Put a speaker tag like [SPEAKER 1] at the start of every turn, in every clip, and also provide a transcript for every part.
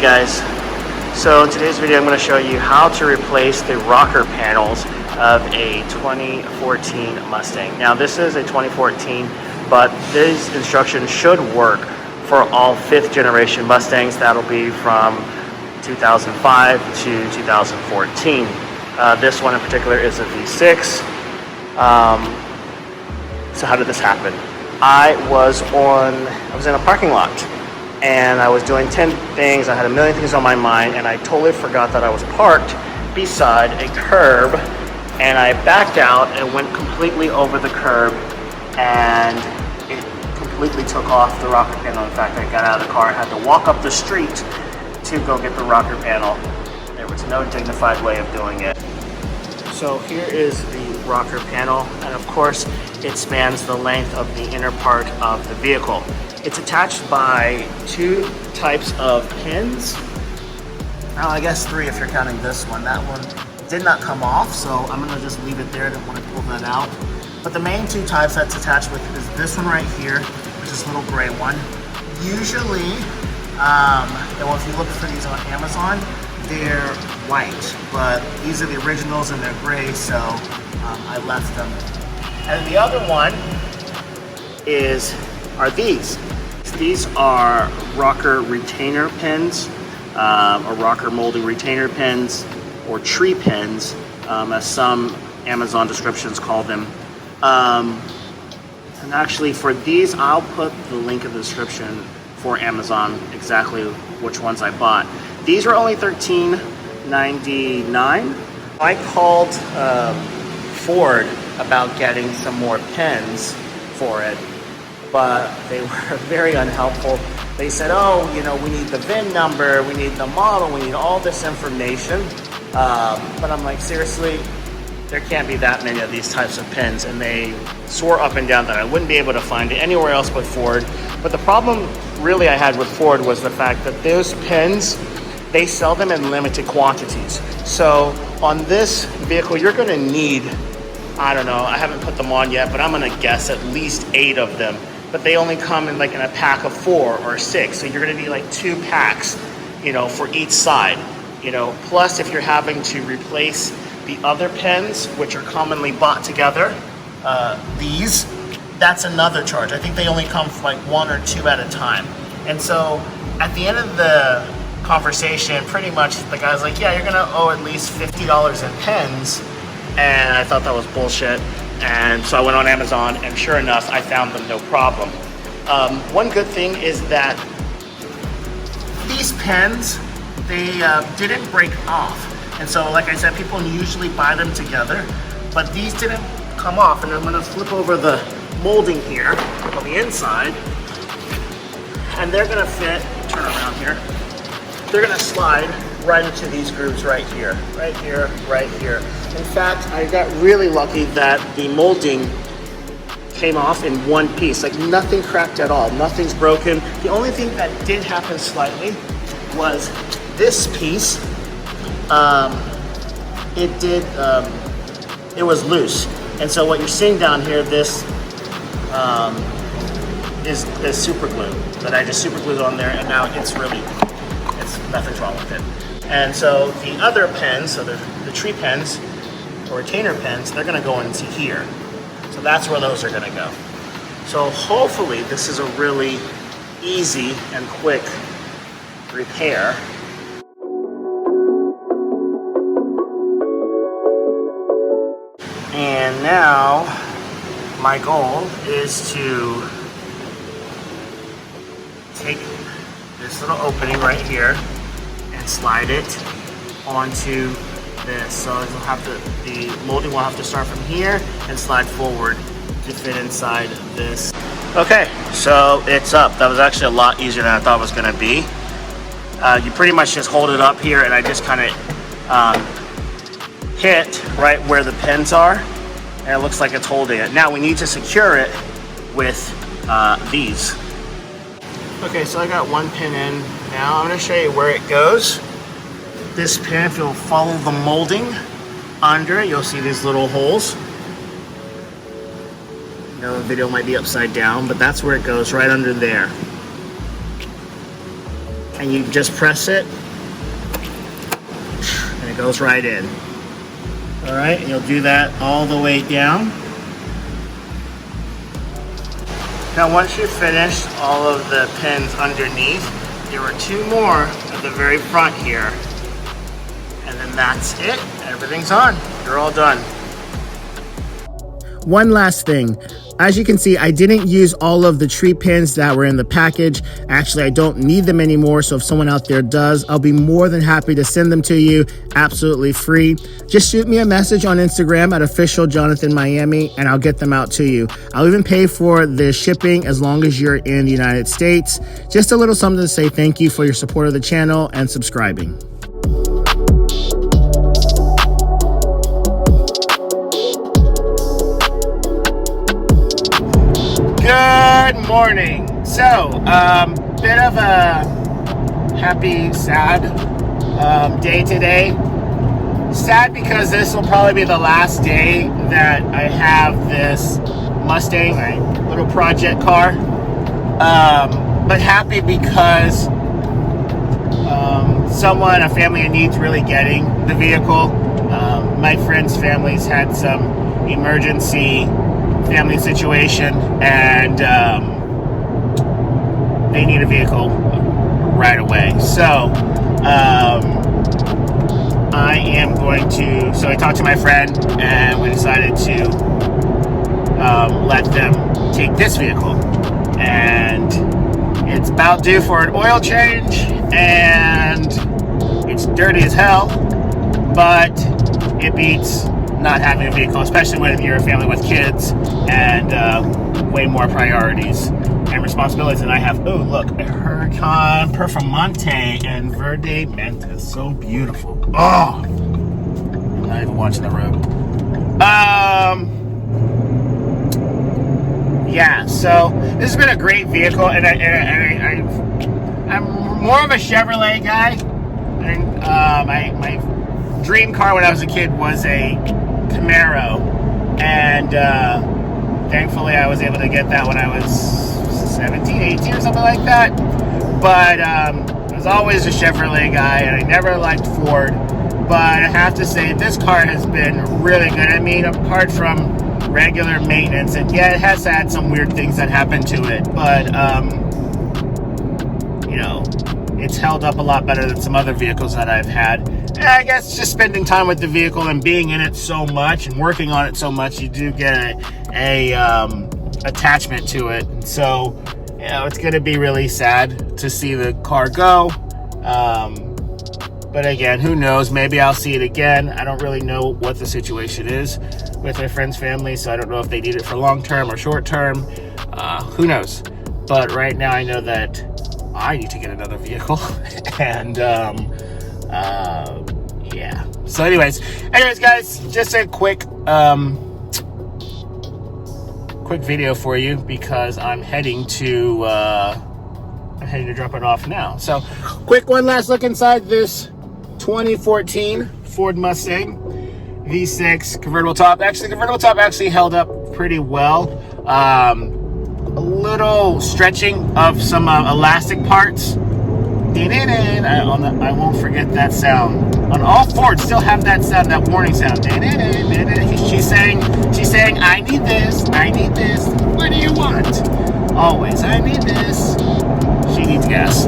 [SPEAKER 1] guys, so in today's video I'm going to show you how to replace the rocker panels of a 2014 Mustang. Now this is a 2014, but these instructions should work for all 5th generation Mustangs. That'll be from 2005 to 2014. This one in particular is a V6. So how did this happen? I was in a parking lot and I was doing 10 things. I had a million things on my mind and I totally forgot that I was parked beside a curb, and I backed out and went completely over the curb and it completely took off the rocker panel. In fact, I got out of the car and had to walk up the street to go get the rocker panel. There was no dignified way of doing it. So here is the rocker panel, and of course it spans the length of the inner part of the vehicle. It's attached by 2 types of pins. Now I guess 3 if you're counting this one. That one did not come off, so I'm going to just leave it there. I didn't want to pull that out. But the main 2 types that's attached with is this one right here, which is this little gray one. Usually, well, if you look for these on Amazon, they're white, but these are the originals and they're gray, so I left them. And the other one are these. These are rocker retainer pins, or rocker molding retainer pins, or tree pins, as some Amazon descriptions call them. And actually for these, I'll put the link in the description for Amazon, exactly which ones I bought. These were only $13.99. I called Ford about getting some more pins for it, but they were very unhelpful. They said, oh, you know, we need the VIN number, we need the model, we need all this information. But I'm like, seriously, there can't be that many of these types of pins. And they swore up and down that I wouldn't be able to find it anywhere else but Ford. But the problem really I had with Ford was the fact that those pins, they sell them in limited quantities. So on this vehicle, you're gonna need, I don't know, I haven't put them on yet, but I'm gonna guess at least 8 of them. But they only come in like in a pack of 4 or 6. So you're gonna need like 2 packs, you know, for each side. You know, plus if you're having to replace the other pins, which are commonly bought together, these, that's another charge. I think they only come for like 1 or 2 at a time. And so at the end of the conversation, pretty much the guy's like, yeah, you're gonna owe at least $50 in pins. And I thought that was bullshit. And so I went on Amazon, and sure enough, I found them no problem. One good thing is that these pins, they didn't break off. And so, like I said, people usually buy them together, but these didn't come off. And I'm gonna flip over the molding here on the inside, and they're gonna fit, turn around here, they're gonna slide right into these grooves right here, right here, right here. In fact, I got really lucky that the molding came off in one piece, like nothing cracked at all, nothing's broken. The only thing that did happen slightly was this piece, it was loose. And so what you're seeing down here, this is super glue that I just super glued on there, and now nothing's wrong with it. And so the other pins, so the tree pins or retainer pins, they're gonna go into here. So that's where those are gonna go. So hopefully this is a really easy and quick repair. And now my goal is to take this little opening right here and slide it onto this. So the molding will have to start from here and slide forward to fit inside this. Okay, so it's up. That was actually a lot easier than I thought it was gonna be. You pretty much just hold it up here, and I just kind of hit right where the pins are, and it looks like it's holding it. Now we need to secure it with these. Okay, so I got one pin in. Now I'm going to show you where it goes. This pin, if you'll follow the molding under it, you'll see these little holes. You know, the video might be upside down, but that's where it goes, right under there. and you just press it, and it goes right in. All right, and you'll do that all the way down. Now, once you've finished all of the pins underneath, there are 2 more at the very front here. And then that's it. Everything's on. You're all done. One last thing. As you can see, I didn't use all of the tree pins that were in the package. Actually, I don't need them anymore, so if someone out there does, I'll be more than happy to send them to you absolutely free. Just shoot me a message on Instagram at officialjonathanmiami, and I'll get them out to you. I'll even pay for the shipping as long as you're in the United States. Just a little something to say thank you for your support of the channel and subscribing. Good morning. So, bit of a happy, sad day today. Sad because this will probably be the last day that I have this Mustang, my little project car. But happy because someone, a family in need, is really getting the vehicle. My friend's family's had some emergency family situation, and they need a vehicle right away. So I am going to, so I talked to my friend and we decided to let them take this vehicle, and it's about due for an oil change, and it's dirty as hell, but it beats not having a vehicle, especially when you're a family with kids and way more priorities and responsibilities than I have. Oh, look, a Huracan Performante and Verde Menta. So beautiful. Oh, I'm not even watching the road. Yeah, so this has been a great vehicle, and I'm more of a Chevrolet guy. And my dream car when I was a kid was a Camaro, and thankfully I was able to get that when I was 17, 18 or something like that. But I was always a Chevrolet guy, and I never liked Ford. But I have to say, this car has been really good. I mean, apart from regular maintenance, and yeah, it has had some weird things that happened to it, but you know, it's held up a lot better than some other vehicles that I've had. And I guess just spending time with the vehicle and being in it so much and working on it so much, you do get a attachment to it. And so, you know, it's going to be really sad to see the car go. But again, who knows? Maybe I'll see it again. I don't really know what the situation is with my friend's family, so I don't know if they need it for long term or short term. Who knows? But right now, I know that I need to get another vehicle, and yeah. So, anyways, guys, just a quick video for you because I'm heading to drop it off now. So, quick one last look inside this 2014 Ford Mustang V6 convertible top. Actually, the convertible top actually held up pretty well. A little stretching of some elastic parts. I won't forget that sound. On all Fords, still have that sound, that warning sound. She's saying, I need this, I need this. What do you want? Always, I need this. She needs gas.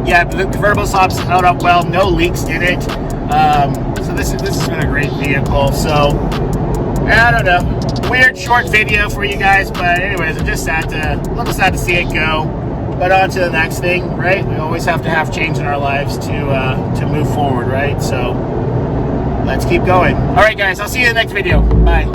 [SPEAKER 1] Yeah, the convertible tops held up well. No leaks in it. So this has been a great vehicle. So I don't know. Weird short video for you guys, but anyways, I'm just a little sad to see it go. But on to the next thing, right? We always have to have change in our lives to move forward, right? So let's keep going. All right, guys, I'll see you in the next video. Bye.